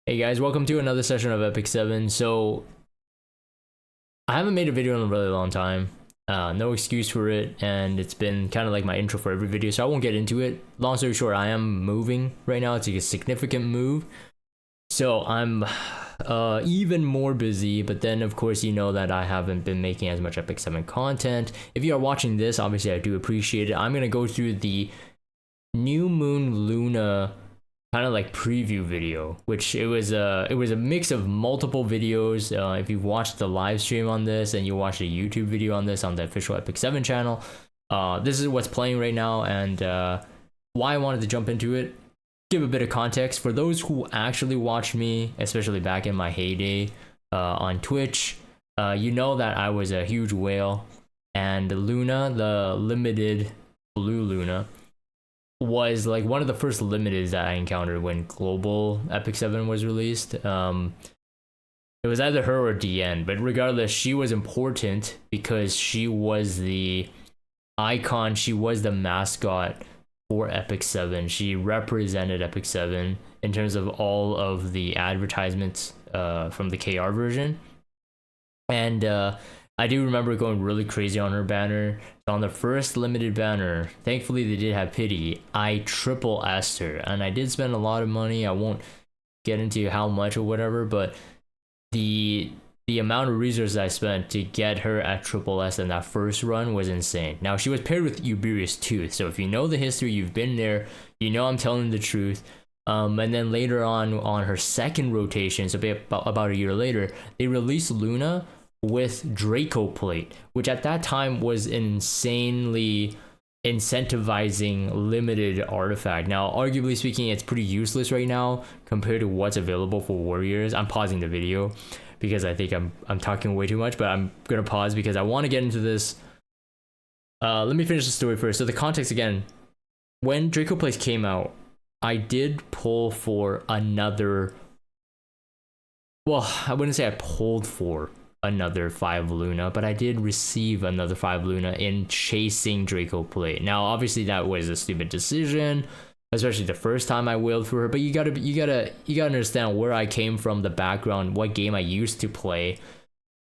Hey guys, welcome to another session of Epic 7. So, I haven't made a video in a really long time. No excuse for it, and it's been kind of like my intro for every video, so I won't get into it. Long story short, I am moving right now. It's like a significant move. So, I'm even more busy, but then of course you know that I haven't been making as much Epic 7 content. If you are watching this, obviously I do appreciate it. I'm going to go through the New Moon Luna kind of like preview video, which it was a mix of multiple videos. If you've watched the live stream on this and you watched a YouTube video on this on the official Epic 7 channel, this is what's playing right now, and why I wanted to jump into it. Give a bit of context for those who actually watched me, especially back in my heyday on Twitch. You know that I was a huge whale, and Luna, the limited blue Luna, was like one of the first limiteds that I encountered when global Epic 7 was released. It was either her or DN, but regardless, she was important because she was the icon, she was the mascot for Epic 7. She represented Epic 7 in terms of all of the advertisements from the KR version. And I do remember going really crazy on her banner. On the first limited banner, thankfully they did have pity. I triple S'd her, and I did spend a lot of money. I won't get into how much or whatever, but the amount of resources I spent to get her at triple S in that first run was insane. Now, she was paired with Uberius Tooth, so if you know the history, you've been there, you know I'm telling the truth. And then later on her second rotation, so about a year later, they released Luna with Draco Plate, which at that time was insanely incentivizing limited artifact. Now, arguably speaking, it's pretty useless right now compared to what's available for warriors. I'm pausing the video because I think I'm talking way too much, but I'm gonna pause because I want to get into this. Let me finish the story first. So the context again, when Draco Plate came out, I did pull for another, well, I wouldn't say I pulled for another 5 Luna, but I did receive another 5 Luna in chasing Draco Plate. Now, obviously that was a stupid decision, especially the first time I wailed for her, but you gotta understand where I came from, the background, what game I used to play.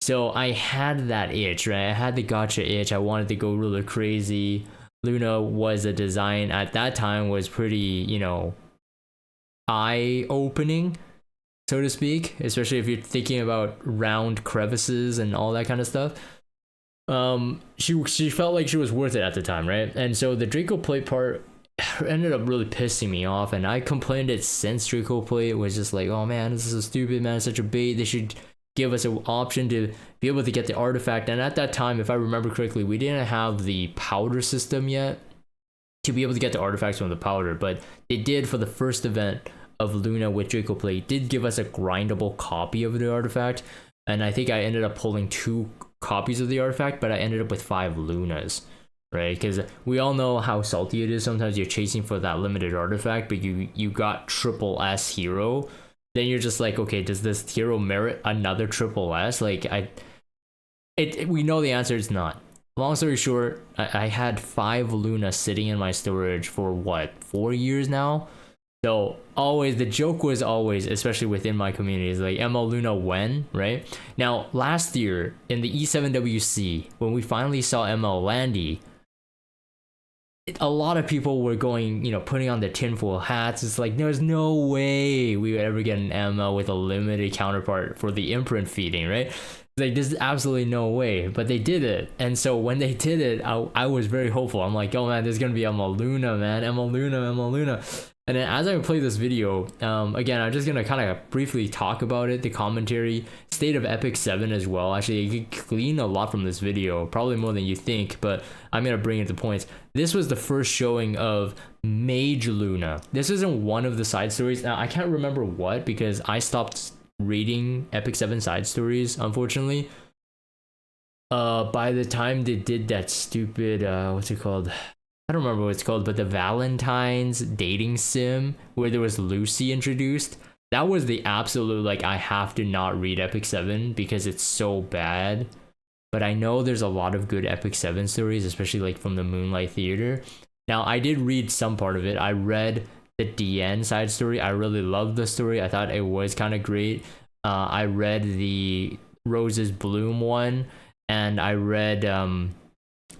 So I had that itch, right? I had the gotcha itch. I wanted to go really crazy. Luna was a design at that time was pretty, you know, eye-opening, so to speak, especially if you're thinking about round crevices and all that kind of stuff. She felt like she was worth it at the time, right? And so the Draco Plate part ended up really pissing me off, and I complained it since Draco Plate was just like, oh man, this is so stupid, man, it's such a bait. They should give us an option to be able to get the artifact. And at that time, if I remember correctly, we didn't have the powder system yet to be able to get the artifacts from the powder, but they did for the first event of Luna with Draco Plate, did give us a grindable copy of the artifact, and I think I ended up pulling 2 copies of the artifact, but I ended up with 5 Lunas, right? Because we all know how salty it is. Sometimes you're chasing for that limited artifact, but you got triple S hero, then you're just like, okay, does this hero merit another triple S? Like, we know the answer is not. Long story short, I had 5 Luna sitting in my storage for what, 4 years now? So always, the joke was always, especially within my community, is like, ML Luna when, right? Now, last year in the E7WC, when we finally saw ML Landy, a lot of people were going, you know, putting on their tinfoil hats. It's like, there's no way we would ever get an ML with a limited counterpart for the imprint feeding, right? Like, there's absolutely no way, but they did it. And so when they did it, I was very hopeful. I'm like, oh man, there's gonna be ML Luna, man, ML Luna, ML Luna. And then as I play this video, again, I'm just gonna kind of briefly talk about it, the commentary, state of Epic 7 as well. Actually, you can glean a lot from this video, probably more than you think, but I'm gonna bring it to points. This was the first showing of Mage Luna. This isn't one of the side stories. Now, I can't remember what, because I stopped reading Epic 7 side stories, unfortunately. By the time they did that stupid, what's it called? I don't remember what it's called, but the Valentine's dating sim where there was Lucy introduced, that was the absolute, like, I have to not read Epic 7 because it's so bad. But I know there's a lot of good Epic 7 stories, especially like from the Moonlight Theater. Now, I did read some part of it. I read the DN side story. I really loved the story. I thought it was kind of great. I read the Roses Bloom one, and I read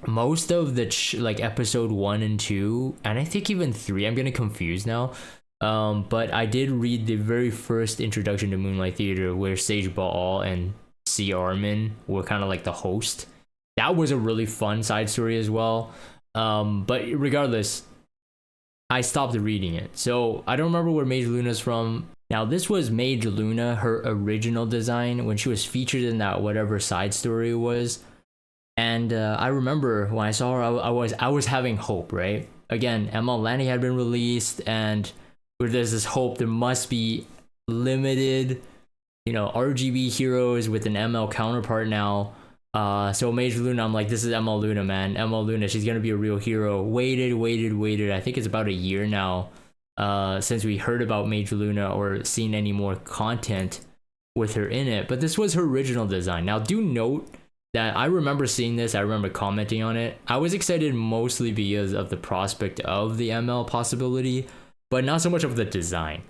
most of the like episode 1 and 2, and I think even 3. I'm getting confused now. But I did read the very first introduction to Moonlight Theater, where Sage Baal and C. Armin were kind of like the host. That was a really fun side story as well. But regardless, I stopped reading it. So I don't remember where Mage Luna's from. Now, this was Mage Luna, her original design, when she was featured in that whatever side story it was. And I remember when I saw her, I was having hope, right? Again, ML Landing had been released, and there's this hope there must be limited, RGB heroes with an ML counterpart now. So Mage Luna, I'm like, this is ML Luna, man. ML Luna, she's gonna be a real hero. Waited. I think it's about a year now since we heard about Mage Luna or seen any more content with her in it. But this was her original design. Now, do note that I remember seeing this. I remember commenting on it. I was excited mostly because of the prospect of the ML possibility, but not so much of the design.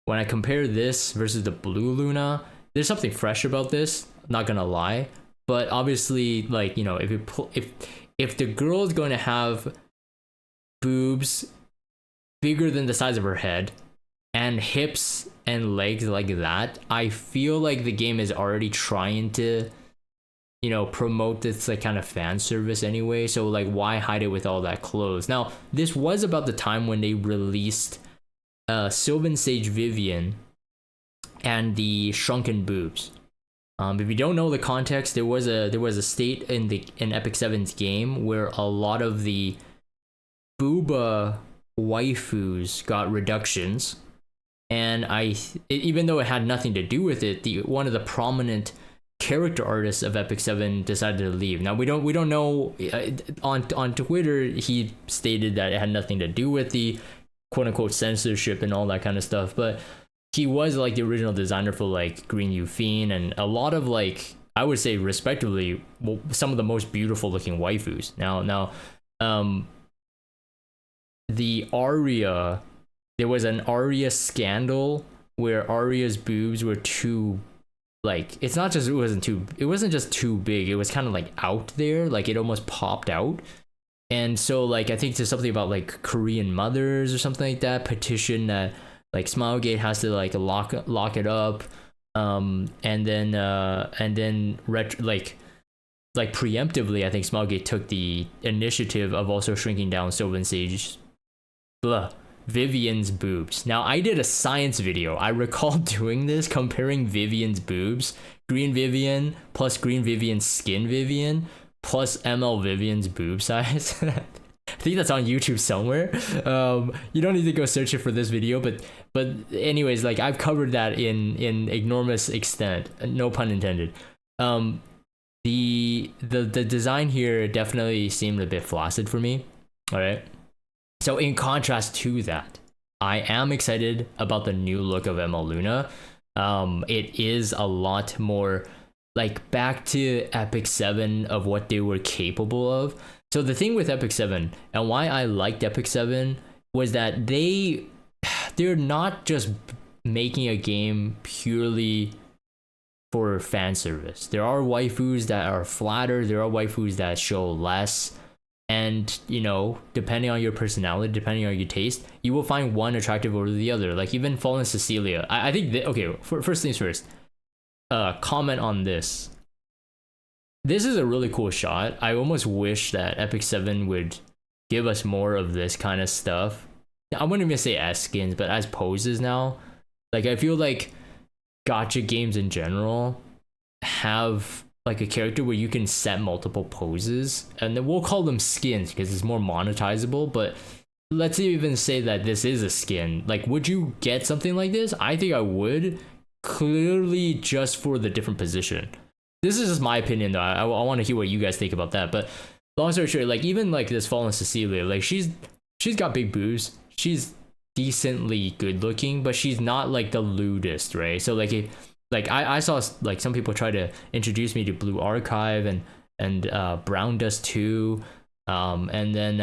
When I compare this versus the Blue Luna, there's something fresh about this. Not gonna lie. But obviously, like, if the girl is going to have boobs bigger than the size of her head and hips and legs like that, I feel like the game is already trying to, promote this like kind of fan service anyway. So like, why hide it with all that clothes? Now, this was about the time when they released Sylvan Sage Vivian and the shrunken boobs. If you don't know the context, there was a state in Epic 7's game where a lot of the booba waifus got reductions, and even though it had nothing to do with it, one of the prominent character artists of Epic 7 decided to leave. Now we don't know. On Twitter, he stated that it had nothing to do with the quote unquote censorship and all that kind of stuff, but he was like the original designer for like Green Yufine and a lot of, like, I would say respectively, some of the most beautiful looking waifus. Now, the Arya, there was an Arya scandal where Arya's boobs were too, like, it wasn't just too big. It was kind of like out there, like it almost popped out. And so, like, I think there's something about like Korean mothers or something like that petition that like Smilegate has to like lock it up, and then preemptively, I think Smilegate took the initiative of also shrinking down Sylvan Sage Vivian's boobs. Now, I did a science video. I recall doing this, comparing Vivian's boobs, Green Vivian plus Green Vivian's Skin Vivian plus ML Vivian's boob size. I think that's on YouTube somewhere. You don't need to go search it for this video, but anyways, like, I've covered that in enormous extent, no pun intended. The design here definitely seemed a bit flaccid for me. All right. So in contrast to that, I am excited about the new look of ML Luna. It is a lot more like back to Epic 7 of what they were capable of. So the thing with Epic 7 and why I liked Epic 7 was that they're not just making a game purely for fan service. There are waifus that are flatter, there are waifus that show less, and depending on your personality, depending on your taste, you will find one attractive over the other. Like even Fallen Cecilia, I think that, okay, first things first, comment on this. This is a really cool shot. I almost wish that Epic 7 would give us more of this kind of stuff. I wouldn't even say as skins, but as poses now. Like, I feel like gacha games in general have like a character where you can set multiple poses, and then we'll call them skins because it's more monetizable. But let's even say that this is a skin. Like, would you get something like this? I think I would, clearly just for the different position. This is just my opinion, though. I want to hear what you guys think about that. But long story short, like, even like this Fallen Cecilia, like she's got big boobs. She's decently good looking, but she's not like the lewdest, right? So like I saw like some people try to introduce me to Blue Archive and Brown Dust 2. And then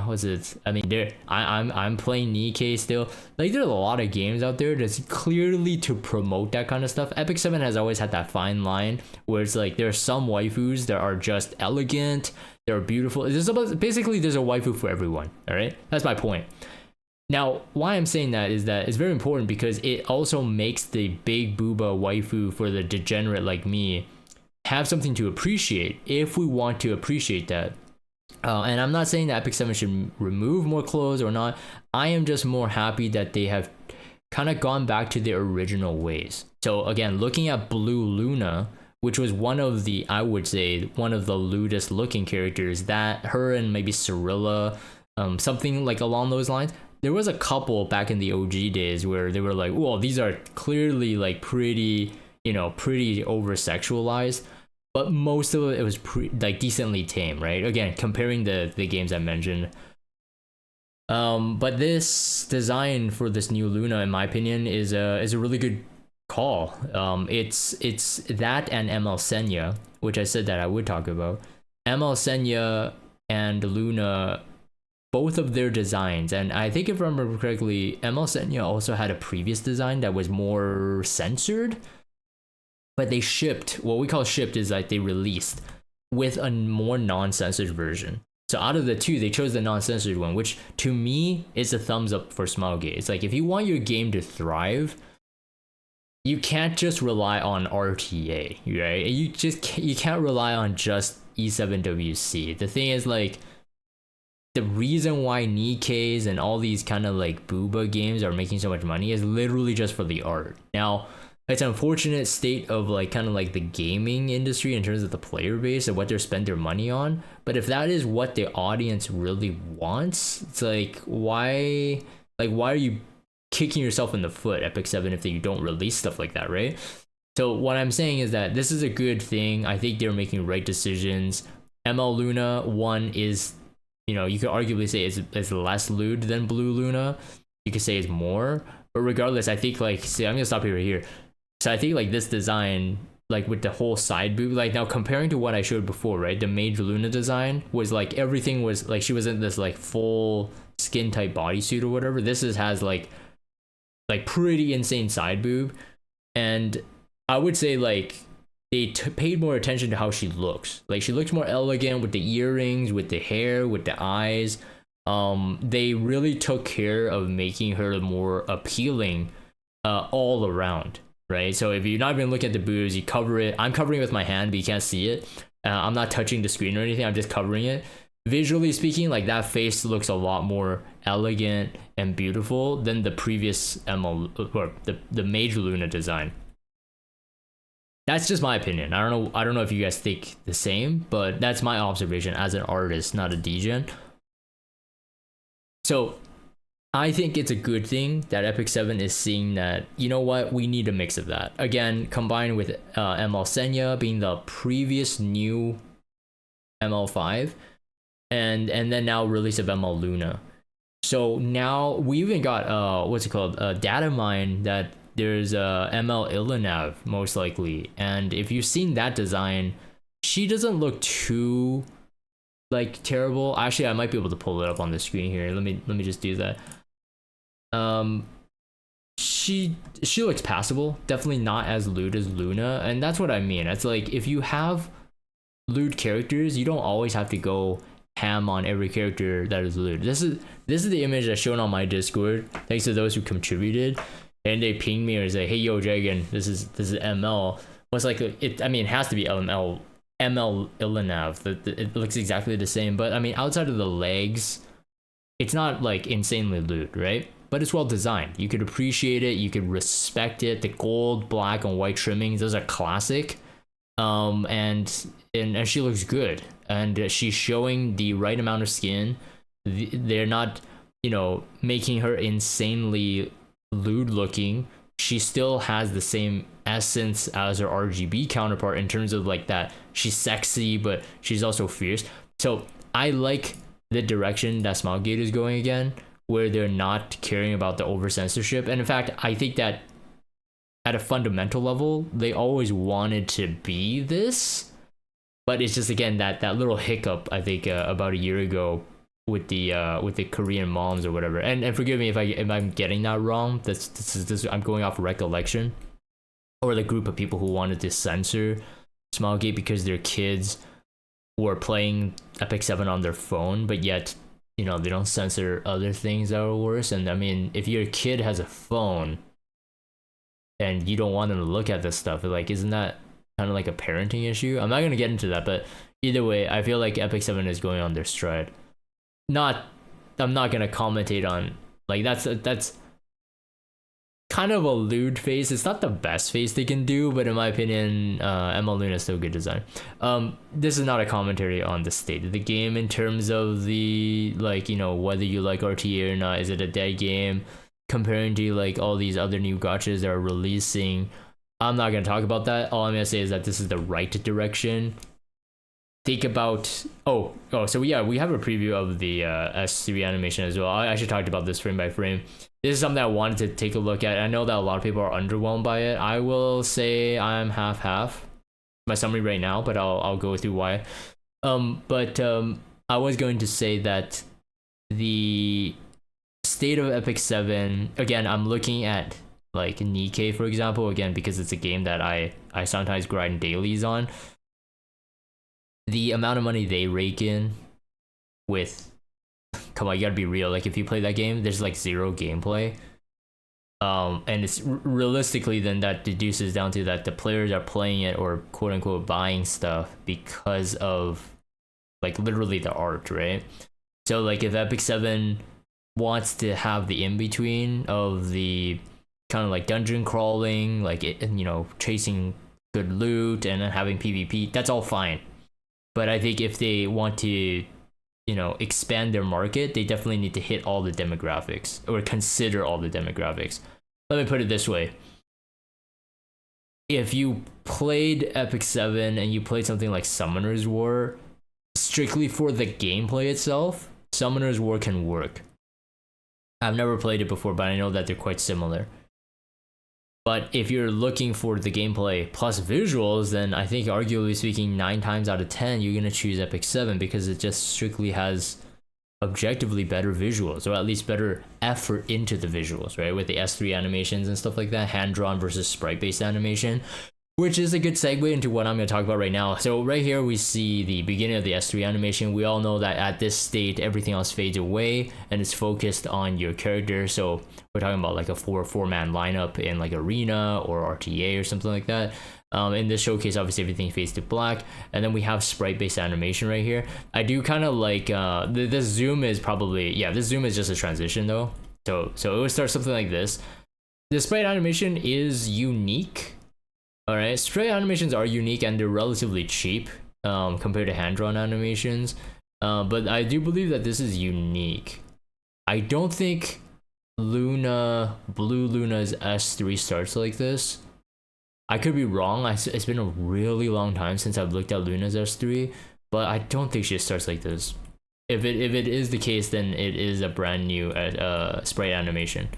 what's it? I mean, I'm playing Nikkei still. Like there's a lot of games out there that's clearly to promote that kind of stuff. Epic 7 has always had that fine line where it's like there are some waifus that are just elegant, they're beautiful. Basically there's a waifu for everyone. All right, that's my point. Now, why I'm saying that is that it's very important because it also makes the big booba waifu for the degenerate like me have something to appreciate if we want to appreciate that. And I'm not saying that Epic 7 should remove more clothes or not. I am just more happy that they have kind of gone back to their original ways. So again, looking at Blue Luna, which was one of the, I would say, one of the lewdest looking characters, that her and maybe Cirilla, something like along those lines. There was a couple back in the OG days where they were like, well, these are clearly like pretty, pretty over sexualized. But most of it was like decently tame, right? Again, comparing the games I mentioned. But this design for this new Luna, in my opinion, is a really good call. It's that and ML Senya, which I said that I would talk about. ML Senya and Luna, both of their designs, and I think if I remember correctly, ML Senya also had a previous design that was more censored. But they shipped, what we call shipped is like they released with a more non-censored version. So out of the two, they chose the non-censored one, which to me is a thumbs up for Smilegate. It's like if you want your game to thrive, you can't just rely on RTA, right? You can't rely on just E7WC. The thing is like the reason why Nikkeis and all these kind of like booba games are making so much money is literally just for the art. Now, it's an unfortunate state of like kind of like the gaming industry in terms of the player base and what they spend their money on. But if that is what the audience really wants, it's like why are you kicking yourself in the foot, Epic 7, if you don't release stuff like that, right? So what I'm saying is that this is a good thing. I think they're making right decisions. ML Luna 1 is, you could arguably say it's less lewd than Blue Luna. You could say it's more. But regardless, I think I'm gonna stop here. So I think like this design, like with the whole side boob, like now comparing to what I showed before, right? The Mage Luna design was like everything was like she was in this like full skin type bodysuit or whatever. This has like pretty insane side boob, and I would say like they paid more attention to how she looks. Like she looks more elegant with the earrings, with the hair, with the eyes. They really took care of making her more appealing all around. Right, so if you're not even looking at the boobs, you cover it. I'm covering it with my hand, but you can't see it. I'm not touching the screen or anything. I'm just covering it. Visually speaking, like that face looks a lot more elegant and beautiful than the previous ML or the Mage Luna design. That's just my opinion. I don't know if you guys think the same, but that's my observation as an artist, not a degen. So I think it's a good thing that Epic 7 is seeing that, you know what, we need a mix of that. Again, combined with ML Senya being the previous new ML5, and then now release of ML Luna. So now we even got, what's it called, data mine that there's ML Illynav, most likely. And if you've seen that design, she doesn't look too like terrible. Actually, I might be able to pull it up on the screen here. Let me just do that. She looks passable, definitely not as lewd as Luna, and that's what I mean. It's like if you have lewd characters, you don't always have to go ham on every character that is lewd. This is the image that's shown on my Discord, thanks to those who contributed, and they pinged me and say, hey yo Dragon, this is ML. What's like it has to be ML Illynav. It looks exactly the same, but I mean outside of the legs, it's not like insanely lewd, right? But it's well designed. You could appreciate it. You could respect it. The gold, black, and white trimmings, those are classic. And she looks good. And she's showing the right amount of skin. They're not, making her insanely lewd looking. She still has the same essence as her RGB counterpart in terms of like that. She's sexy, but she's also fierce. So I like the direction that Smilegate is going again, where they're not caring about the over censorship. And in fact, I think that at a fundamental level, they always wanted to be this, But it's just again that little hiccup I think about a year ago with the Korean moms or whatever. And forgive me if I'm getting that wrong. This I'm going off recollection, or the group of people who wanted to censor Smilegate because their kids were playing Epic 7 on their phone, but yet they don't censor other things that are worse. And I mean, if your kid has a phone and you don't want them to look at this stuff, like, isn't that kind of like a parenting issue? I'm not gonna get into that, but either way, I feel like Epic 7 is going on their stride. I'm not gonna commentate on, like, that's kind of a lewd face. It's not the best face they can do, but in my opinion, ML Luna is still good design. This is not a commentary on the state of the game in terms of the, like, whether you like RTA or not. Is it a dead game comparing to like all these other new gachas that are releasing? I'm not gonna talk about that. All I'm gonna say is that this is the right direction. Think about so yeah, we have a preview of the S3 animation as well. I actually talked about this frame by frame. This is something I wanted to take a look at. I know that a lot of people are underwhelmed by it. I will say I'm half my summary right now, but I'll go through why. I was going to say that the state of Epic 7, again, I'm looking at like Nikkei, for example, again, because it's a game that I sometimes grind dailies on. The amount of money they rake in with, come on, you gotta be real. Like, if you play that game, there's like zero gameplay. And it's realistically, then that deduces down to that the players are playing it or quote unquote buying stuff because of like literally the art, right? So like if Epic 7 wants to have the in-between of the kind of like dungeon crawling, like chasing good loot and then having PvP, that's all fine. But I think if they want to expand their market, they definitely need to hit all the demographics or consider all the demographics. Let me put it this way. If you played Epic 7 and you played something like Summoner's War, strictly for the gameplay itself, Summoner's War can work. I've never played it before, but I know that they're quite similar. But if you're looking for the gameplay plus visuals, then I think arguably speaking 9 times out of 10, you're going to choose Epic 7 because it just strictly has objectively better visuals, or at least better effort into the visuals, right? With the S3 animations and stuff like that, hand-drawn versus sprite-based animation, which is a good segue into what I'm going to talk about right now. So right here, we see the beginning of the S3 animation. We all know that at this state, everything else fades away and it's focused on your character. So we're talking about like a four-man lineup in like Arena or RTA or something like that. In this showcase, obviously everything fades to black, and then we have sprite-based animation right here. I do kind of like this zoom is probably, this zoom is just a transition though. So it would start something like this. The sprite animation is unique. All right, sprite animations are unique and they're relatively cheap compared to hand-drawn animations. But I do believe that this is unique. I don't think Blue Luna's S3 starts like this. I could be wrong. It's been a really long time since I've looked at Luna's S3, but I don't think she starts like this. If it is the case, then it is a brand new sprite animation.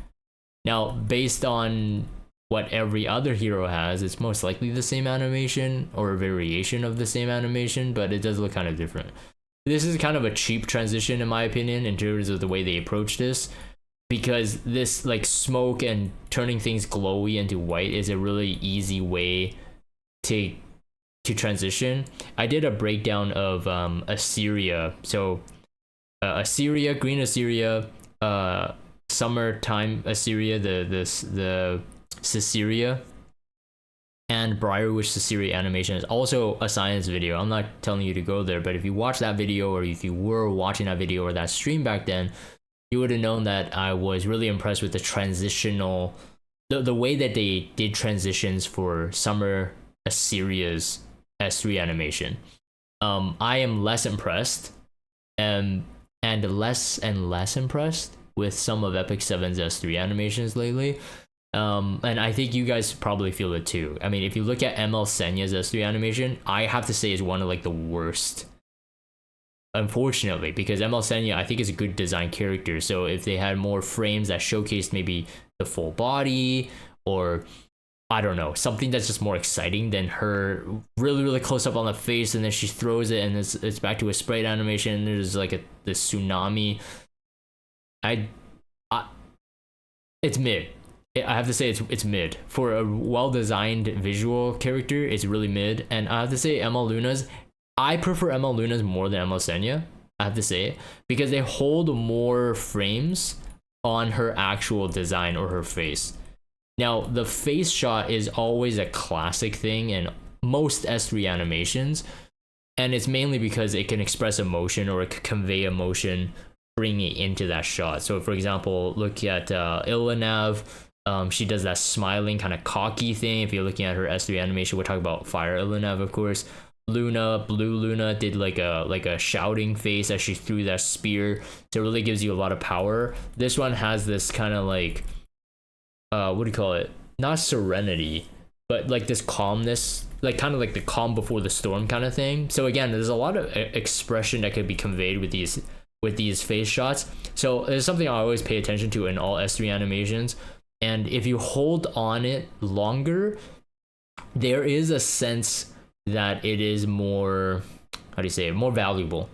Now, based on what every other hero has, it's most likely the same animation or a variation of the same animation, but it does look kind of different. This is kind of a cheap transition in my opinion in terms of the way they approach this, because this like smoke and turning things glowy into white is a really easy way to transition. I did a breakdown of Assyria. So Assyria, green Assyria, summertime Assyria, the Caesarea, and Briarwitch Caesarea animation is also a science video. I'm not telling you to go there, but if you watch that video, or if you were watching that video or that stream back then, you would have known that I was really impressed with the transitional, the way that they did transitions for Summer Assyria's S3 animation. I am less impressed, and less impressed with some of Epic 7's S3 animations lately. And I think you guys probably feel it too. I mean, if you look at ML Senya's S3 animation, I have to say is one of like the worst. Unfortunately, because ML Senya I think is a good design character. So if they had more frames that showcased maybe the full body, or I don't know, something that's just more exciting than her really, really close up on the face, and then she throws it, and it's back to a sprite animation, and there's like this tsunami. I it's mid. I have to say it's mid. For a well-designed visual character, it's really mid. And I have to say ML Luna's, I prefer ML Luna's more than ML Senya, I have to say, because they hold more frames on her actual design or her face. Now, the face shot is always a classic thing in most S3 animations, and it's mainly because it can express emotion or it can convey emotion, bringing it into that shot. So, for example, look at Illynav. She does that smiling kind of cocky thing. If you're looking at her S3 animation, we're talking about Fire Illynav, of course. Luna, Blue Luna, did like a shouting face as she threw that spear. So it really gives you a lot of power. This one has this kind of like what do you call it? Not serenity, but like this calmness, like kind of like the calm before the storm kind of thing. So again, there's a lot of expression that could be conveyed with these face shots. So it's something I always pay attention to in all S3 animations. And if you hold on it longer, there is a sense that it is more, how do you say it, more valuable.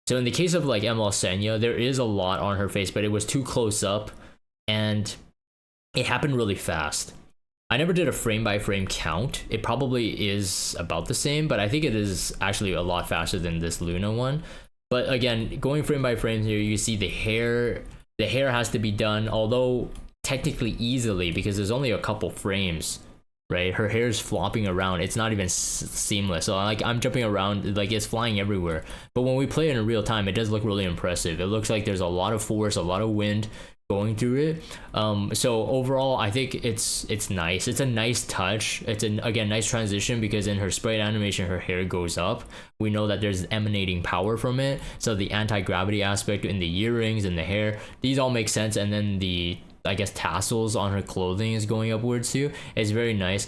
So in the case of like ML Senya, there is a lot on her face, but it was too close up, and it happened really fast. I never did a frame by frame count. It probably is about the same, but I think it is actually a lot faster than this Luna one. But again, going frame by frame here, you see the hair has to be done, although technically easily, because there's only a couple frames, right? Her hair is flopping around. It's not even seamless. So like I'm jumping around, like it's flying everywhere. But when we play it in real time, it does look really impressive. It looks like there's a lot of force, a lot of wind going through it. So overall, I think it's nice. It's a nice touch. It's an, again, nice transition, because in her sprite animation, her hair goes up. We know that there's emanating power from it. So the anti-gravity aspect in the earrings and the hair, these all make sense. And then the, I guess, tassels on her clothing is going upwards too. It's very nice.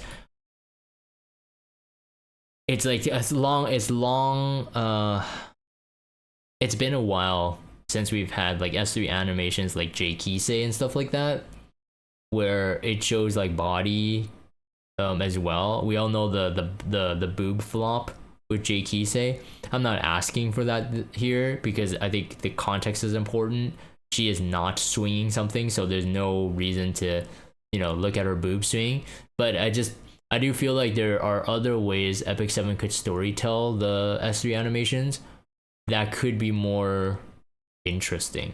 It's like it's been a while since we've had like S3 animations like J Kisei and stuff like that, where it shows like body as well. We all know the boob flop with J Kisei. I'm not asking for that here because I think the context is important. She is not swinging something, so there's no reason to, you know, look at her boob swing. But I do feel like there are other ways Epic 7 could storytell the S3 animations that could be more interesting.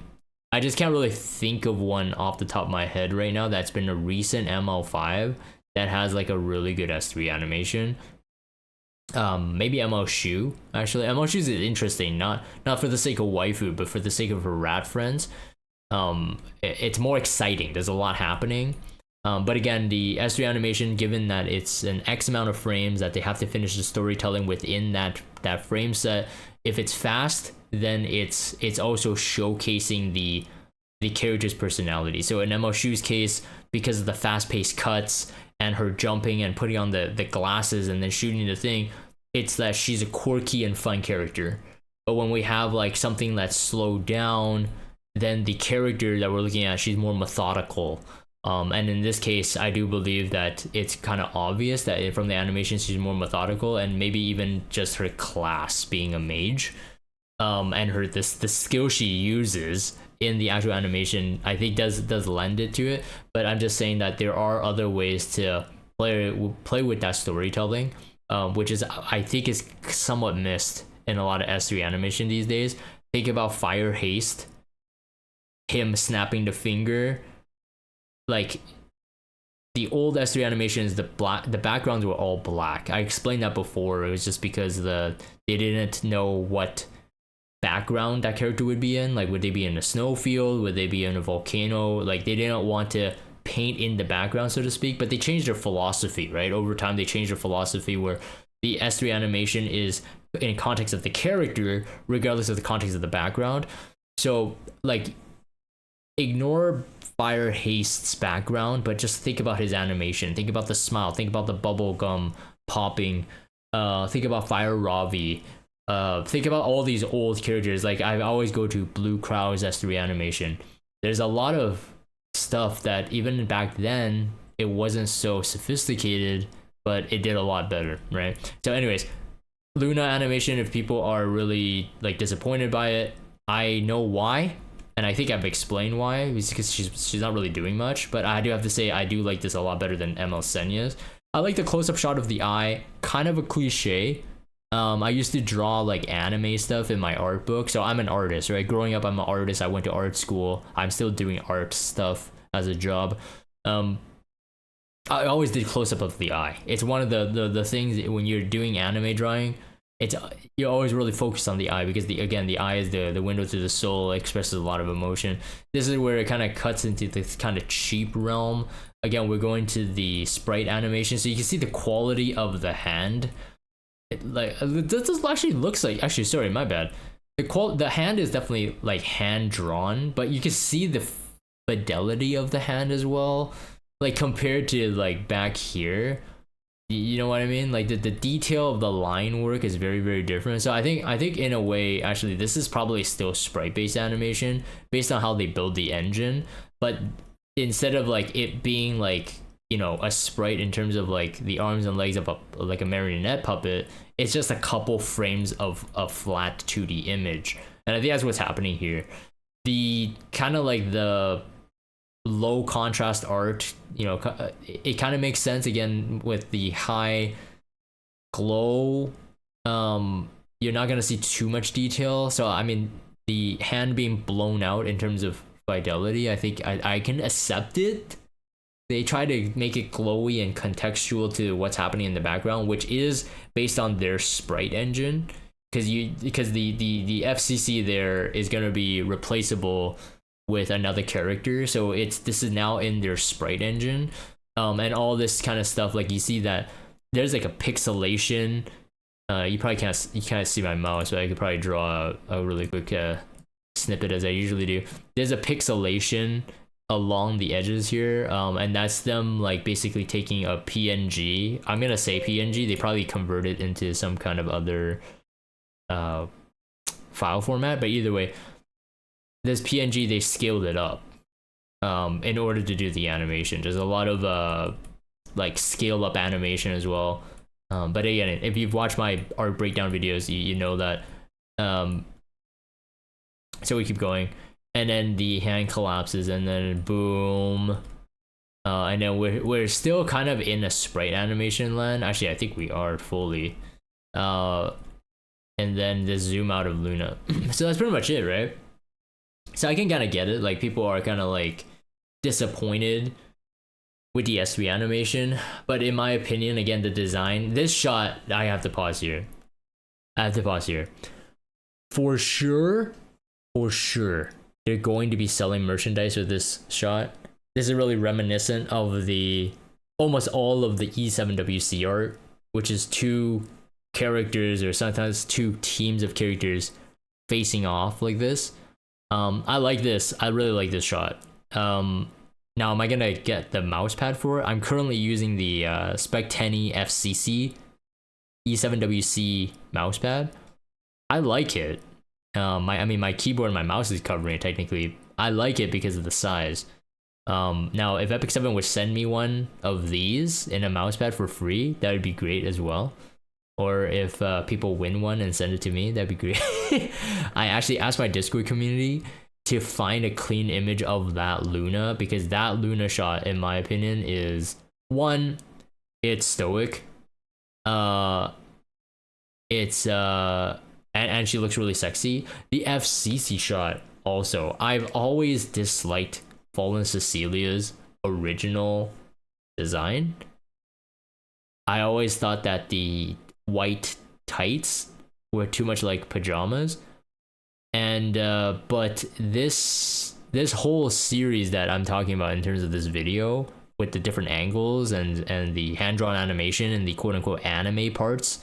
I just can't really think of one off the top of my head right now that's been a recent ML5 that has like a really good S3 animation. Maybe ML Shu. Actually, ML Shu is interesting, not for the sake of waifu, but for the sake of her rat friends. It's more exciting. There's a lot happening. But again, the S3 animation, given that it's an X amount of frames that they have to finish the storytelling within that frame set, if it's fast, then it's also showcasing the character's personality. So in ML Shu's case, because of the fast-paced cuts and her jumping and putting on the glasses and then shooting the thing, it's that she's a quirky and fun character. But when we have like something that's slowed down, then the character that we're looking at, she's more methodical. And in this case, I do believe that it's kind of obvious that from the animation, she's more methodical, and maybe even just her class being a mage, and the skill she uses in the actual animation, I think does lend it to it. But I'm just saying that there are other ways to play with that storytelling, which is, I think, is somewhat missed in a lot of S3 animation these days. Think about Fire Haste, him snapping the finger. Like the old S3 animations, the backgrounds were all black. I explained that before. It was just because they didn't know what background that character would be in. Like, would they be in a snowfield? Would they be in a volcano? Like, they didn't want to paint in the background, so to speak. But they changed their philosophy, right? Over time, they changed their philosophy where the S3 animation is in context of the character, regardless of the context of the background. So, like, ignore Fire Haste's background, but just think about his animation. Think about the smile. Think about the bubble gum popping. Think about Fire Ravi. Think about all these old characters. Like, I always go to Blue Crow's S3 animation. There's a lot of stuff that even back then it wasn't so sophisticated, but it did a lot better, right? So anyways, Luna animation, if people are really like disappointed by it, I know why, and I think I've explained why. It's because she's not really doing much, but I do have to say I do like this a lot better than ML Senya's. I like the close-up shot of the eye, kind of a cliche. I used to draw like anime stuff in my art book, so I'm an artist, right? Growing up, I'm an artist. I went to art school. I'm still doing art stuff as a job. I always did close-up of the eye. It's one of the things when you're doing anime drawing, it's you're always really focused on the eye, because the eye is the window to the soul, expresses a lot of emotion. This is where it kind of cuts into this kind of cheap realm. Again, we're going to the sprite animation, so you can see the quality of the hand. This actually looks like, actually, sorry, my bad. The hand is definitely like hand drawn, but you can see the fidelity of the hand as well, like compared to like back here. You know what I mean? Like the detail of the line work is very, very different. So I think in a way, actually, this is probably still sprite based animation based on how they build the engine, but instead of like it being like, you know, a sprite in terms of like the arms and legs of like a marionette puppet, it's just a couple frames of a flat 2D image. And I think that's what's happening here. The kind of like the low contrast art, you know, it kind of makes sense again with the high glow. You're not gonna see too much detail, so I mean the hand being blown out in terms of fidelity, I think I can accept it. They try to make it glowy and contextual to what's happening in the background, which is based on their sprite engine, because the FCC there is gonna be replaceable with another character, so this is now in their sprite engine, and all this kind of stuff. Like you see that there's like a pixelation. You can't see my mouse, but I could probably draw a really quick snippet as I usually do. There's a pixelation along the edges here, and that's them like basically taking a PNG. I'm gonna say PNG. They probably convert it into some kind of other file format, but either way, this PNG, they scaled it up in order to do the animation. There's a lot of like scale up animation as well. But again, if you've watched my art breakdown videos, you know that. So we keep going, and then the hand collapses, and then boom, and then we're still kind of in a sprite animation land. Actually, I think we are fully. And then the zoom out of Luna. So that's pretty much it, right? So I can kind of get it. Like people are kind of like disappointed with the SV animation, but in my opinion, again, the design, this shot, I have to pause here. For sure, they're going to be selling merchandise with this shot. This is really reminiscent of the almost all of the E7WC art, which is two characters or sometimes two teams of characters facing off like this. I like this. I really like this shot. Now, am I gonna get the mouse pad for it? I'm currently using the Spec10 FCC E7WC mouse pad. I like it. My keyboard and my mouse is covering it technically. I like it because of the size. Now, if Epic 7 would send me one of these in a mouse pad for free, that would be great as well. Or if people win one and send it to me, that'd be great. I actually asked my Discord community to find a clean image of that Luna, because that Luna shot, in my opinion, is one, it's stoic. It's and she looks really sexy. The FCC shot also. I've always disliked Fallen Cecilia's original design. I always thought that the white tights were too much like pajamas, and but this whole series that I'm talking about in terms of this video, with the different angles and the hand-drawn animation and the quote-unquote anime parts,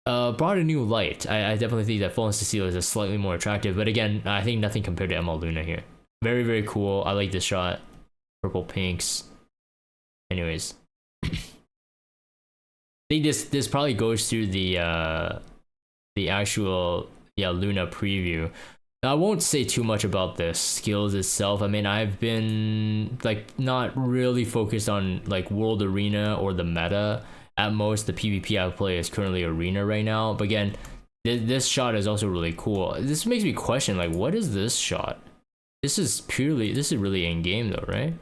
brought a new light. I definitely think that Fallen Cecilia is slightly more attractive, but again, I think nothing compared to ML Luna here. Very, very cool. I like this shot. Purple pinks. Anyways, I think this probably goes through the actual Luna preview. I won't say too much about the skills itself. I mean, I've been like not really focused on like World Arena or the meta. At most, the PvP I play is currently Arena right now. But again, this shot is also really cool. This makes me question like, what is this shot? This is really in game though, right?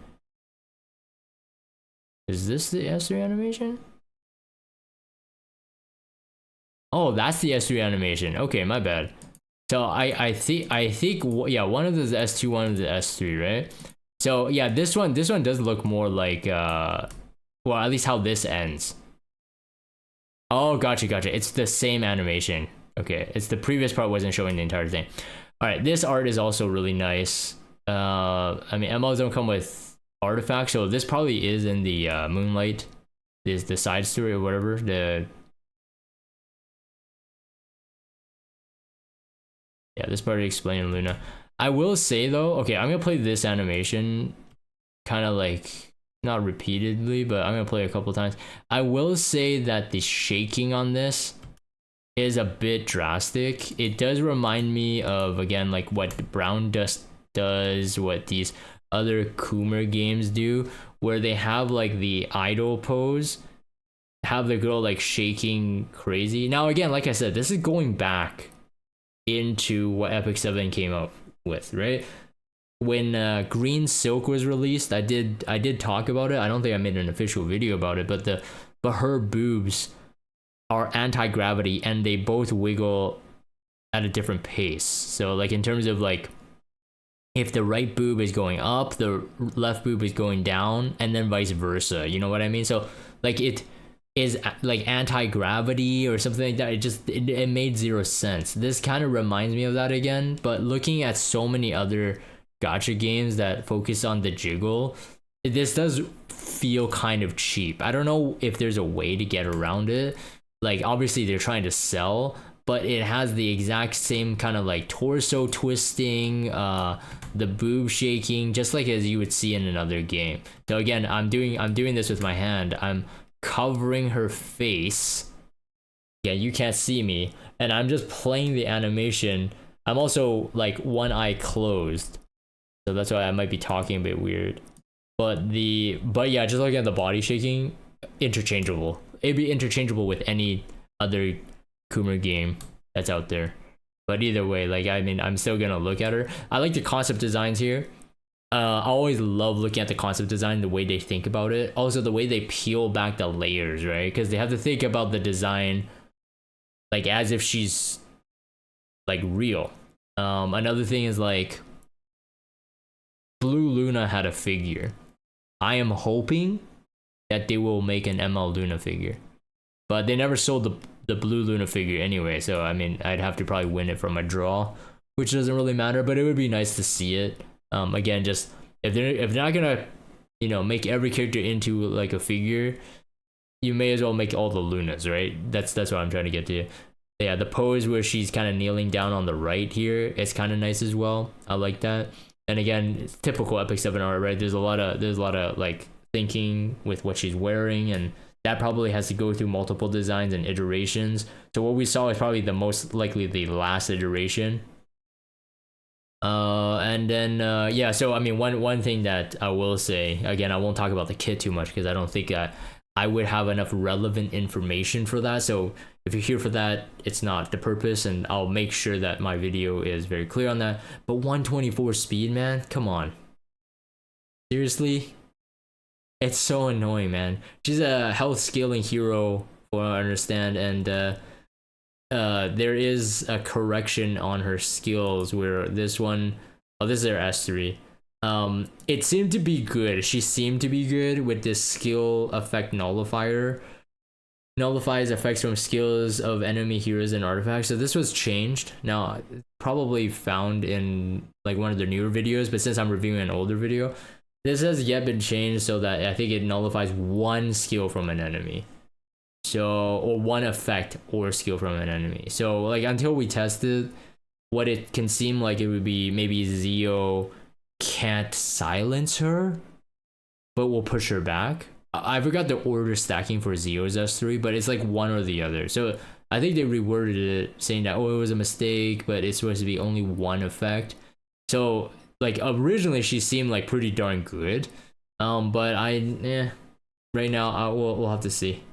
Is this the S3 animation? Oh, that's the S3 animation. Okay, my bad. So I think yeah, one of those S2, one of the S3, right? So yeah, this one does look more like well, at least how this ends. Oh, gotcha. It's the same animation. Okay, it's the previous part wasn't showing the entire thing. All right, this art is also really nice. I mean, MLs don't come with artifacts, so this probably is in the Moonlight, is the side story or whatever. Yeah, this part explained Luna. I will say though, okay, I'm gonna play this animation kind of like not repeatedly, but I'm gonna play a couple times. I will say that the shaking on this is a bit drastic. It does remind me of, again, like what Brown Dust does, what these other Coomer games do, where they have like the idol pose, have the girl like shaking crazy. Now again, like I said, this is going back into what Epic 7 came up with, right? When Green Silk was released, I did talk about it. I don't think I made an official video about it, but her boobs are anti-gravity and they both wiggle at a different pace. So like in terms of like if the right boob is going up, the left boob is going down, and then vice versa. You know what I mean? So like it is like anti-gravity or something like that. It made zero sense. This kind of reminds me of that again, but looking at so many other gacha games that focus on the jiggle, this does feel kind of cheap. I don't know if there's a way to get around it. Like obviously they're trying to sell, but it has the exact same kind of like torso twisting, the boob shaking, just like as you would see in another game. So again, I'm doing this with my hand. I'm covering her face. Yeah, you can't see me, and I'm just playing the animation. I'm also like one eye closed, so that's why I might be talking a bit weird. But yeah, just looking at the body shaking, interchangeable. It'd be interchangeable with any other Coomer game that's out there. But either way, like I mean, I'm still gonna look at her. I like the concept designs here. I always love looking at the concept design, the way they think about it. Also, the way they peel back the layers, right? Because they have to think about the design like as if she's like real. Another thing is like Blue Luna had a figure. I am hoping that they will make an ML Luna figure, but they never sold the Blue Luna figure anyway. So I mean, I'd have to probably win it from a draw, which doesn't really matter. But it would be nice to see it. Again, just if they're not gonna, you know, make every character into like a figure, you may as well make all the Lunas, right? That's what I'm trying to get to. Yeah, the pose where she's kind of kneeling down on the right here, it's kind of nice as well. I like that. And again, it's typical Epic 7 art, right? There's a lot of like thinking with what she's wearing, and that probably has to go through multiple designs and iterations. So what we saw is probably the most likely the last iteration. And then yeah, so I mean, one thing that I will say, again, I won't talk about the kit too much because I don't think I would have enough relevant information for that. So if you're here for that, it's not the purpose, and I'll make sure that my video is very clear on that. But 124 speed, man, come on, seriously, it's so annoying, man. She's a health scaling hero, from what I understand, and there is a correction on her skills where this one, oh, this is her S3. It seemed to be good. She seemed to be good with this skill effect nullifier. Nullifies effects from skills of enemy heroes and artifacts. So this was changed. Now, probably found in like one of their newer videos, but since I'm reviewing an older video, this has yet been changed so that I think it nullifies one skill from an enemy. So, or one effect or skill from an enemy. So like until we tested, what it can seem like it would be maybe Zio can't silence her, but will push her back. I forgot the order stacking for Zio's S3, but it's like one or the other. So I think they reworded it saying that, oh, it was a mistake, but it's supposed to be only one effect. So like originally she seemed like pretty darn good, but right now we'll have to see.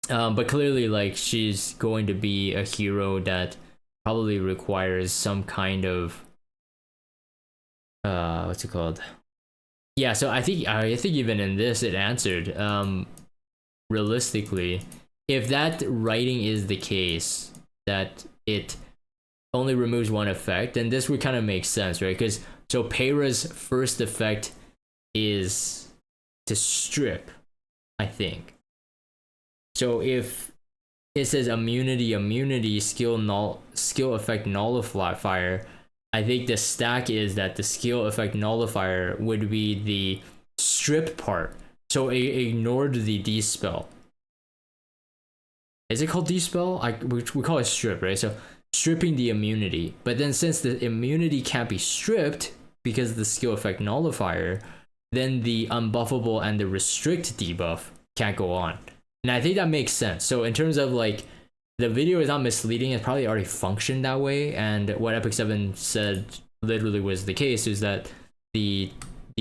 But clearly, like, she's going to be a hero that probably requires some kind of what's it called? Yeah, so I think even in this it answered. Realistically, if that writing is the case, that it only removes one effect, then this would kind of make sense, right? Because so Peyra's first effect is to strip, I think. So if it says immunity, skill effect nullifier, I think the stack is that the skill effect nullifier would be the strip part. So it ignored the dispel. Is it called dispel? We call it strip, right? So stripping the immunity. But then since the immunity can't be stripped because of the skill effect nullifier, then the unbuffable and the restrict debuff can't go on. And I think that makes sense. So in terms of like, the video is not misleading, it probably already functioned that way. And what Epic 7 said literally was the case, is that the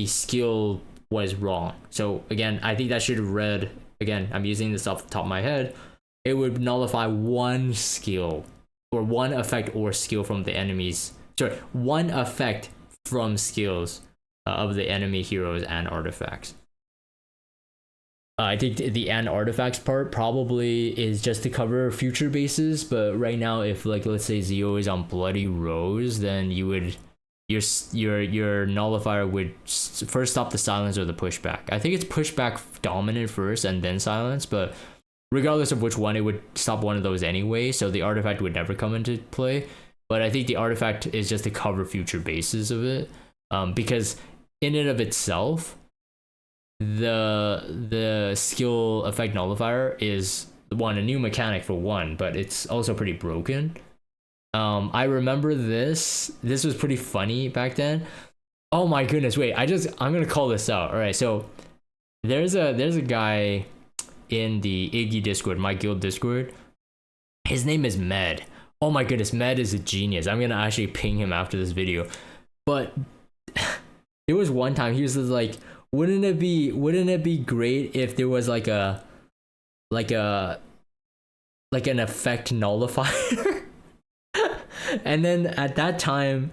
skill was wrong. So again, I think that should have read, again, I'm using this off the top of my head, it would nullify one skill or one effect or skill from the enemies. Sorry, one effect from skills of the enemy heroes and artifacts. I think the and artifacts part probably is just to cover future bases, but right now, if like let's say Zio is on Bloody Rose, then you would your nullifier would first stop the silence or the pushback. I think it's pushback dominant first and then silence, but regardless of which one, it would stop one of those anyway, so the artifact would never come into play. But I think the artifact is just to cover future bases of it, because in and of itself, the skill effect nullifier is a new mechanic for one, but it's also pretty broken. I remember this was pretty funny back then. Oh my goodness, wait, I'm gonna call this out. All right, so there's a guy in the Iggy Discord, my guild Discord. His name is Med. Oh my goodness, Med is a genius. I'm gonna actually ping him after this video. But there was one time he was just like, wouldn't it be great if there was like an effect nullifier? And then at that time,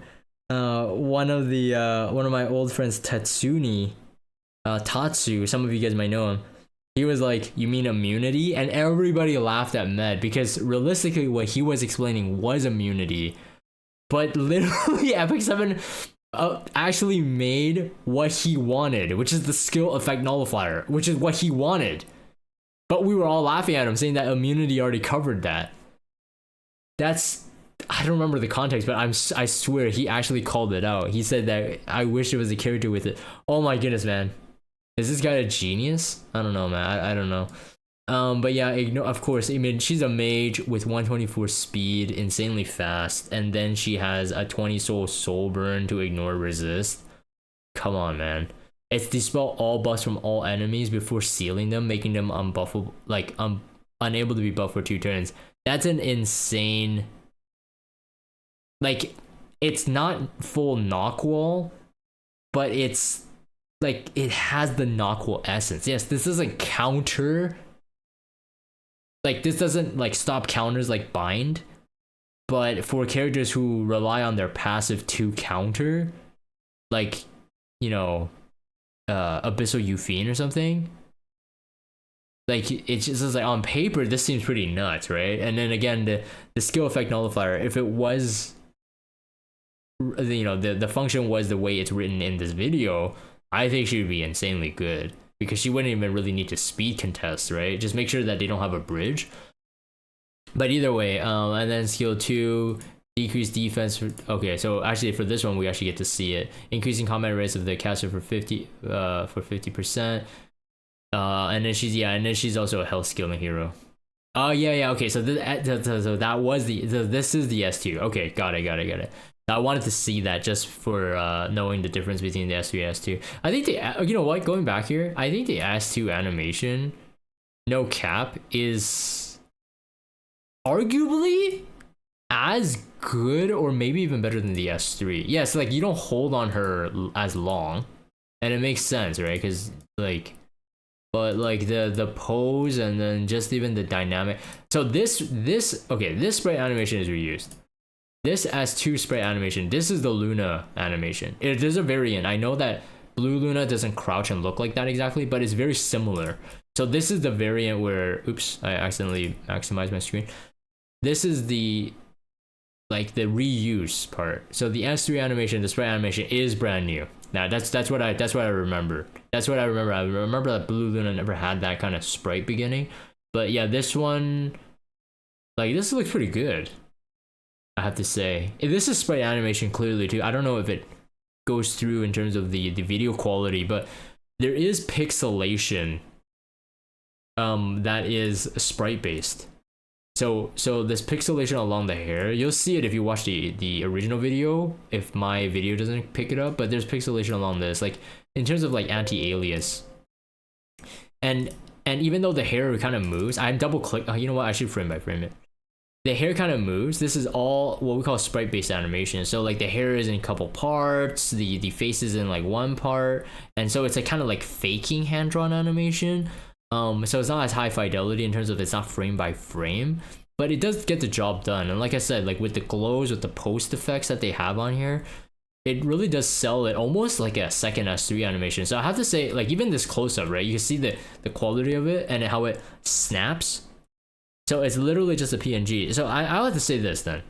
one of my old friends, Tatsu, some of you guys might know him, he was like, you mean immunity? And everybody laughed at Med, because realistically what he was explaining was immunity, but literally Epic 7 actually made what he wanted, which is the skill effect nullifier, which is what he wanted. But we were all laughing at him, saying that immunity already covered that. I don't remember the context, but I swear he actually called it out. He said that I wish it was a character with it. Oh my goodness, man. Is this guy a genius? I don't know, man. I don't know. But yeah, of course, I mean, she's a mage with 124 speed, insanely fast, and then she has a 20 soul burn to ignore resist. Come on, man. It's dispel all buffs from all enemies before sealing them, making them unbuffable, like unable to be buffed for 2 turns. That's an insane, like, it's not full knock wall, but it's like it has the knock wall essence. Yes, this doesn't counter, like this doesn't like stop counters like bind, but for characters who rely on their passive to counter, like, you know, Abyssal Euphine or something, like it's just like on paper this seems pretty nuts, right? And then again, the skill effect nullifier, if it was, you know, the function was the way it's written in this video, I think she would be insanely good, because she wouldn't even really need to speed contest, right? Just make sure that they don't have a bridge. But either way, and then skill 2, decrease defense. Okay, so actually for this one we actually get to see it, increasing combat rates of the caster for 50%. And then she's also a health scaling hero. Oh yeah. Okay, so that was this is the S tier. Okay, got it. I wanted to see that just for knowing the difference between the S3 and S2. I think you know what, going back here, I think the S2 animation, no cap, is arguably as good or maybe even better than the S3. Yes, like you don't hold on her as long, and it makes sense, right? Because like, but like the pose and then just even the dynamic. So this okay, this sprite animation is reused. This S2 sprite animation, this is the Luna animation. There's a variant. I know that Blue Luna doesn't crouch and look like that exactly, but it's very similar. So this is the variant where, oops, I accidentally maximized my screen. This is the like the reuse part. So the S3 animation, the sprite animation is brand new. Now that's what I remember. That's what I remember. I remember that Blue Luna never had that kind of sprite beginning. But yeah, this one, like this looks pretty good, I have to say. This is sprite animation clearly too. I don't know if it goes through in terms of the video quality, but there is pixelation that is sprite based. So this pixelation along the hair, you'll see it if you watch the original video, if my video doesn't pick it up, but there's pixelation along this, like in terms of like anti-alias. And even though the hair kind of moves, I double click, you know what, I should frame by frame it. The hair kind of moves. This is all what we call sprite based animation. So like the hair is in a couple parts, the face is in like one part, and so it's like kind of like faking hand drawn animation. So it's not as high fidelity in terms of it's not frame by frame, but it does get the job done. And like I said, like with the glows, with the post effects that they have on here, it really does sell it almost like a second S3 animation. So I have to say, like even this close up, right? You can see the quality of it and how it snaps. So it's literally just a PNG. So I'll have to say this then.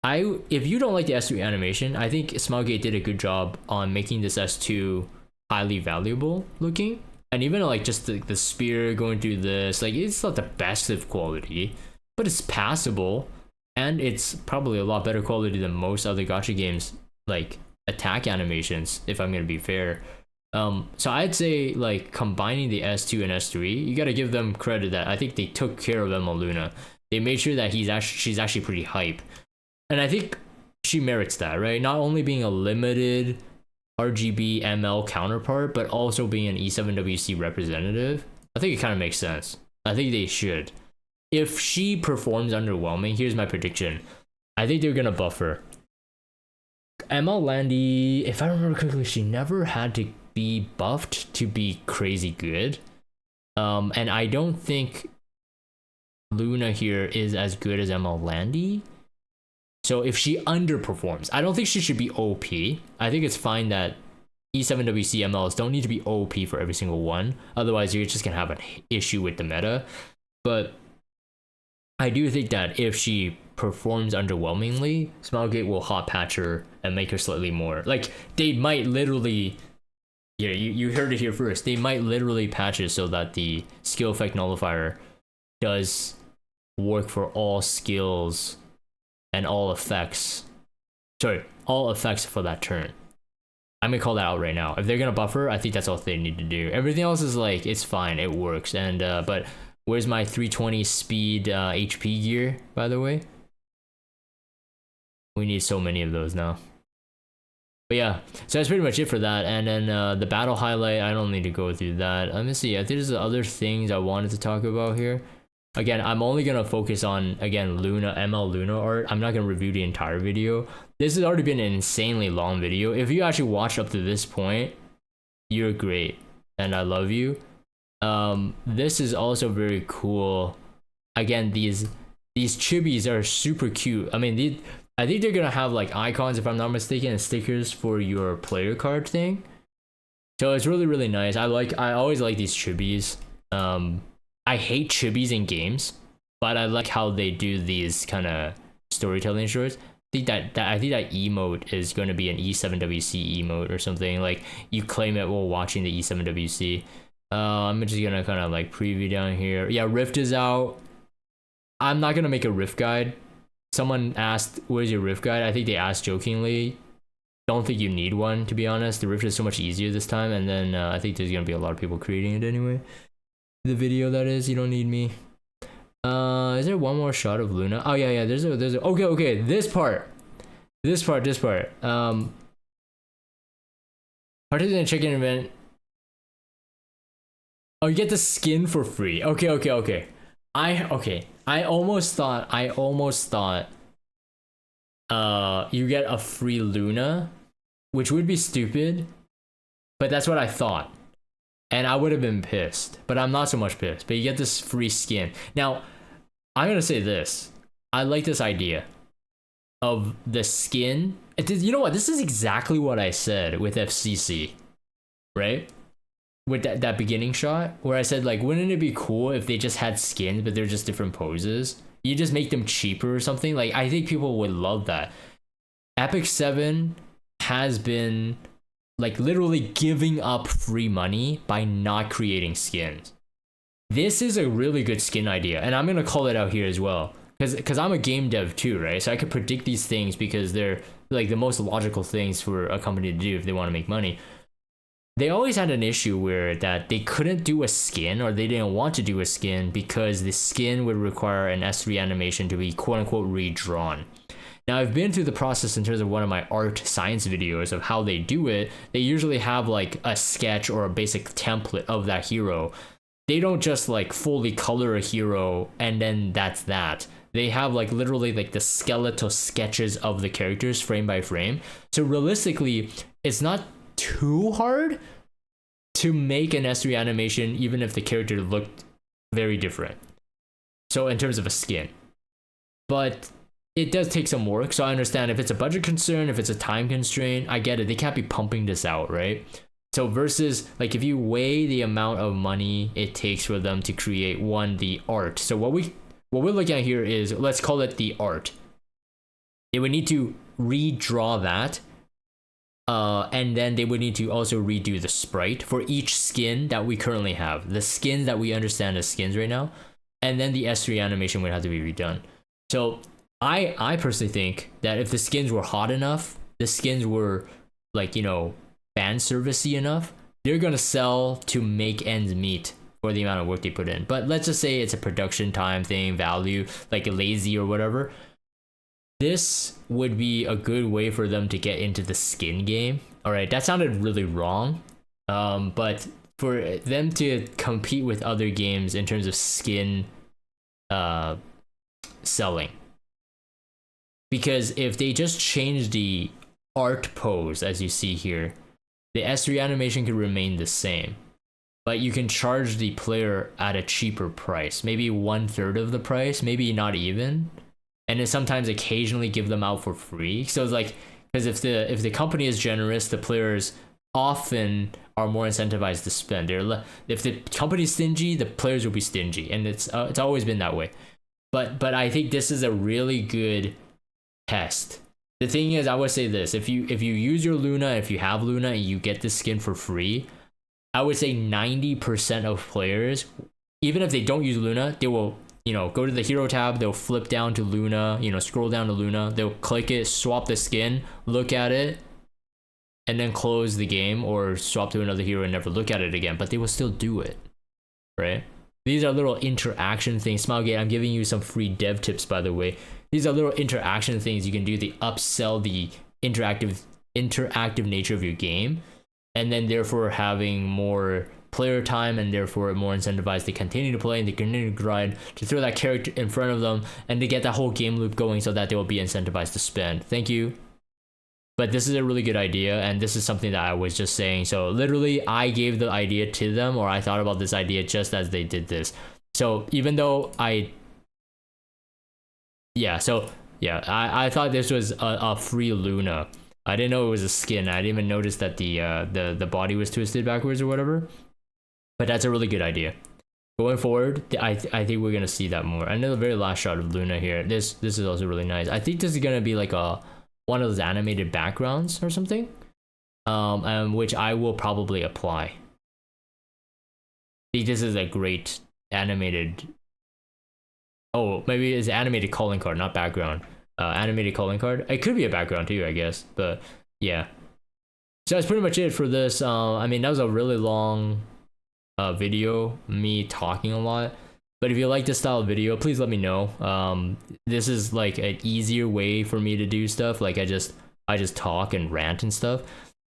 If you don't like the S3 animation, I think Smilegate did a good job on making this S2 highly valuable looking. And even like just the spear going through this, like it's not the best of quality, but it's passable, and it's probably a lot better quality than most other gacha games like attack animations, if I'm gonna be fair. So I'd say like combining the S2 and S3, you gotta give them credit that I think they took care of Emma Luna. They made sure that she's actually pretty hype, and I think she merits that, right? Not only being a limited RGB ML counterpart, but also being an E7WC representative. I think it kind of makes sense. I think they should. If she performs underwhelming, here's my prediction. I think they're gonna buff her. ML Landy, if I remember correctly, she never had to be buffed to be crazy good. And I don't think Luna here is as good as ML Landy. So if she underperforms, I don't think she should be OP. I think it's fine that E7WC MLs don't need to be OP for every single one. Otherwise, you're just going to have an issue with the meta. But I do think that if she performs underwhelmingly, Smilegate will hot patch her and make her slightly more. Like, they might literally... Yeah, you heard it here first. They might literally patch it so that the skill effect nullifier does work for all skills and all effects. Sorry, all effects for that turn. I'm gonna call that out right now. If they're gonna buffer, I think that's all they need to do. Everything else is like, it's fine, it works. And but where's my 320 speed HP gear, by the way? We need so many of those now. But yeah, so that's pretty much it for that. And then the battle highlight, I don't need to go through that. Let me see, I think there's other things I wanted to talk about here. Again, I'm only gonna focus on, again, Luna, ML Luna art. I'm not gonna review the entire video. This has already been an insanely long video. If you actually watched up to this point, you're great, and I love you. This is also very cool. Again, these chibis are super cute. I mean, I think they're gonna have like icons, if I'm not mistaken, and stickers for your player card thing. So it's really, really nice. I always like these chibis. I hate chibis in games, but I like how they do these kind of storytelling shorts. I think that emote is going to be an E7WC emote or something. Like, you claim it while watching the E7WC. I'm just gonna kind of like preview down here. Yeah, Rift is out. I'm not gonna make a Rift guide. Someone asked, where's your Rift guide? I think they asked jokingly. Don't think you need one, to be honest. The Rift is so much easier this time, and then I think there's gonna be a lot of people creating it anyway. The video, that is. You don't need me. Is there one more shot of Luna? Oh yeah, there's a okay, this part participate in a chicken event. Oh, you get the skin for free. Okay, I I almost thought you get a free Luna, which would be stupid, but that's what I thought. And I would have been pissed, but I'm not so much pissed. But you get this free skin. Now, I'm gonna say this. I like this idea of the skin. You know what? This is exactly what I said with FCC, right? With that beginning shot where I said, like, wouldn't it be cool if they just had skins, but they're just different poses? You just make them cheaper or something. Like, I think people would love that. Epic 7 has been like literally giving up free money by not creating skins. This is a really good skin idea, and I'm gonna call it out here as well, because I'm a game dev too, right? So I could predict these things because they're like the most logical things for a company to do if they want to make money. They always had an issue where that they couldn't do a skin, or they didn't want to do a skin because the skin would require an S3 animation to be quote unquote redrawn. Now, I've been through the process in terms of one of my art science videos of how they do it. They usually have like a sketch or a basic template of that hero. They don't just like fully color a hero and then that's that. They have like literally like the skeletal sketches of the characters frame by frame. So realistically, it's not too hard to make an S3 animation even if the character looked very different. So in terms of a skin. But it does take some work, so I understand if it's a budget concern, if it's a time constraint, I get it. They can't be pumping this out, right? So versus like if you weigh the amount of money it takes for them to create the art. So what we're looking at here is, let's call it the art. They would need to redraw that, and then they would need to also redo the sprite for each skin that we currently have, the skins that we understand as skins right now, and then the S3 animation would have to be redone. So I personally think that if the skins were hot enough, the skins were like, you know, fan servicey enough, they're gonna sell to make ends meet for the amount of work they put in. But let's just say it's a production time thing, value, like lazy or whatever. This would be a good way for them to get into the skin game. All right, that sounded really wrong, but for them to compete with other games in terms of skin selling. Because if they just change the art pose, as you see here, the S3 animation could remain the same. But you can charge the player at a cheaper price, maybe 1/3 of the price, maybe not even. And then sometimes occasionally give them out for free. So it's like, because if the company is generous, the players often are more incentivized to spend. If the company's stingy, the players will be stingy, and it's always been that way. But I think this is a really good test. The thing is, I would say this: if you use your Luna, if you have Luna and you get this skin for free, I would say 90% of players, even if they don't use Luna, they will, you know, go to the hero tab, they'll flip down to Luna, you know, scroll down to Luna, they'll click it, swap the skin, look at it, and then close the game or swap to another hero and never look at it again. But they will still do it, right? These are little interaction things. Smilegate, I'm giving you some free dev tips, by the way. These are little interaction things you can do to upsell the interactive nature of your game, and then therefore having more player time and therefore more incentivized to continue to play and to continue to grind, to throw that character in front of them and to get that whole game loop going so that they will be incentivized to spend. Thank you. But this is a really good idea, and this is something that I was just saying. So literally I gave the idea to them, or I thought about this idea just as they did this. So even though I thought this was a free Luna. I didn't know it was a skin. I didn't even notice that the body was twisted backwards or whatever. But that's a really good idea. Going forward, I think we're gonna see that more. And then the very last shot of Luna here. This is also really nice. I think this is gonna be like one of those animated backgrounds or something, which I will probably apply. I think this is a great animated. Oh, maybe it's animated calling card, not background. Animated calling card. It could be a background too, I guess. But yeah. So that's pretty much it for this. I mean, that was a really long video, me talking a lot. But if you like this style of video, please let me know. This is like an easier way for me to do stuff. Like I just talk and rant and stuff.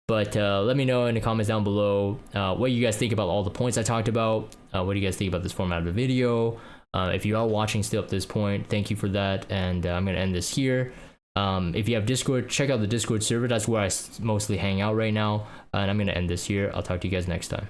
But let me know in the comments down below what you guys think about all the points I talked about. What do you guys think about this format of the video? If you are watching still up this point, thank you for that, and I'm gonna end this here. If you have Discord, check out the Discord server. That's where I mostly hang out right now, and I'm gonna end this here. I'll talk to you guys next time.